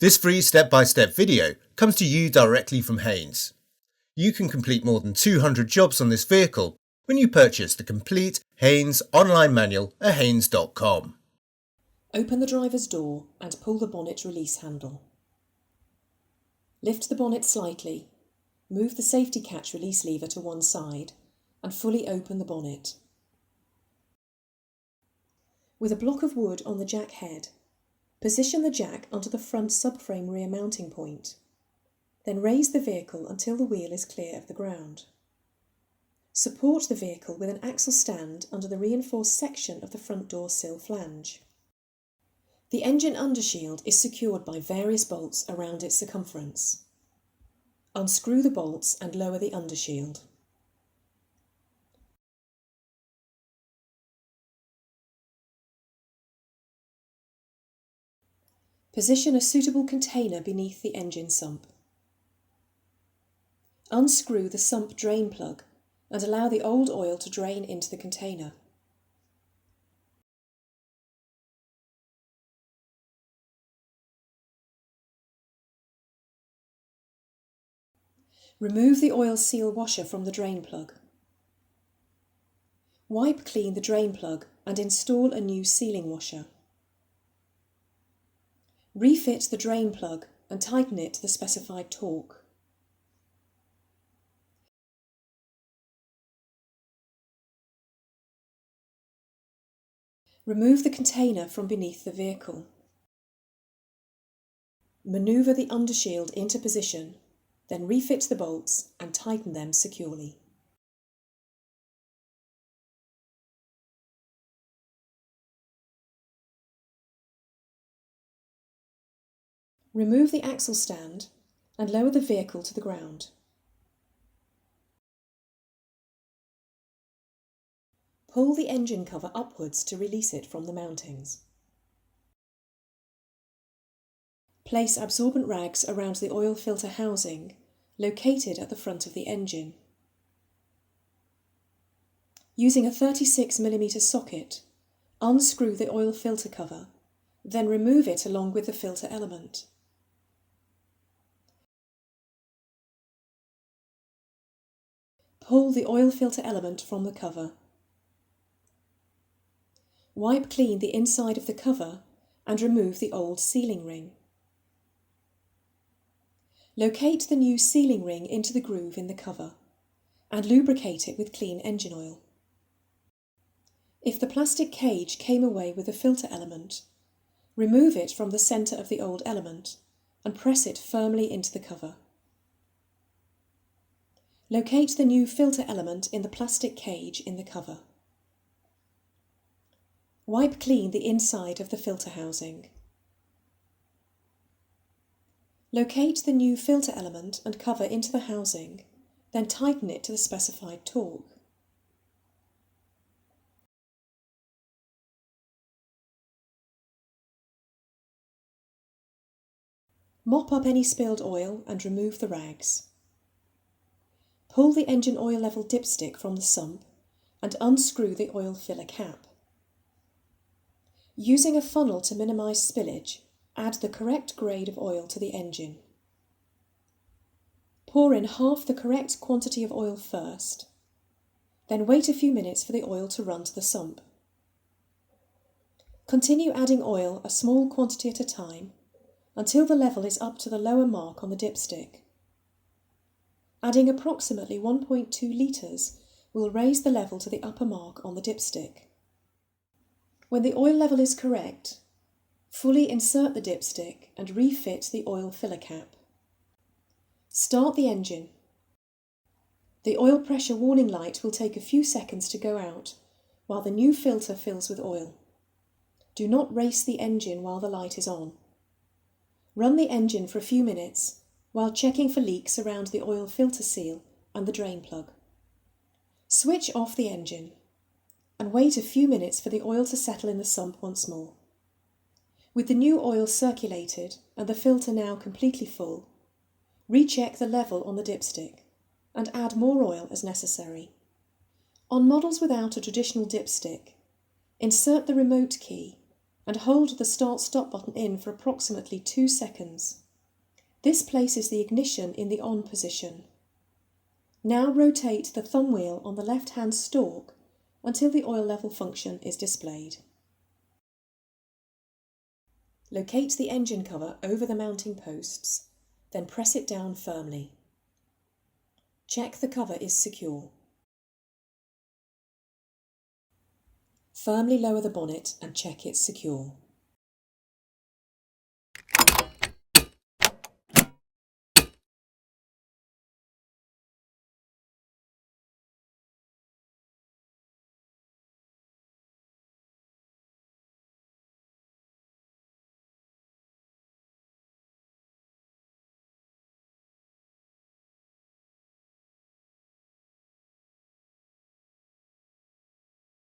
This free step-by-step video comes to you directly from Haynes. You can complete more than 200 jobs on this vehicle when you purchase the complete Haynes online manual at haynes.com. Open the driver's door and pull the bonnet release handle. Lift the bonnet slightly, move the safety catch release lever to one side and fully open the bonnet. With a block of wood on the jack head, position the jack onto the front subframe rear mounting point. Then raise the vehicle until the wheel is clear of the ground. Support the vehicle with an axle stand under the reinforced section of the front door sill flange. The engine undershield is secured by various bolts around its circumference. Unscrew the bolts and lower the undershield. Position a suitable container beneath the engine sump. Unscrew the sump drain plug and allow the old oil to drain into the container. Remove the oil seal washer from the drain plug. Wipe clean the drain plug and install a new sealing washer. Refit the drain plug and tighten it to the specified torque. Remove the container from beneath the vehicle. Manoeuvre the undershield into position, then refit the bolts and tighten them securely. Remove the axle stand and lower the vehicle to the ground. Pull the engine cover upwards to release it from the mountings. Place absorbent rags around the oil filter housing, located at the front of the engine. Using a 36mm socket, unscrew the oil filter cover, then remove it along with the filter element. Pull the oil filter element from the cover. Wipe clean the inside of the cover and remove the old sealing ring. Locate the new sealing ring into the groove in the cover and lubricate it with clean engine oil. If the plastic cage came away with the filter element, remove it from the centre of the old element and press it firmly into the cover. Locate the new filter element in the plastic cage in the cover. Wipe clean the inside of the filter housing. Locate the new filter element and cover into the housing, then tighten it to the specified torque. Mop up any spilled oil and remove the rags. Pull the engine oil level dipstick from the sump and unscrew the oil filler cap. Using a funnel to minimise spillage, add the correct grade of oil to the engine. Pour in half the correct quantity of oil first, then wait a few minutes for the oil to run to the sump. Continue adding oil a small quantity at a time until the level is up to the lower mark on the dipstick. Adding approximately 1.2 litres will raise the level to the upper mark on the dipstick. When the oil level is correct, fully insert the dipstick and refit the oil filler cap. Start the engine. The oil pressure warning light will take a few seconds to go out while the new filter fills with oil. Do not race the engine while the light is on. Run the engine for a few minutes while checking for leaks around the oil filter seal and the drain plug. Switch off the engine and wait a few minutes for the oil to settle in the sump once more. With the new oil circulated and the filter now completely full, recheck the level on the dipstick and add more oil as necessary. On models without a traditional dipstick, insert the remote key and hold the start-stop button in for approximately 2 seconds. This places the ignition in the on position. Now rotate the thumb wheel on the left-hand stalk until the oil level function is displayed. Locate the engine cover over the mounting posts, then press it down firmly. Check the cover is secure. Firmly lower the bonnet and check it's secure.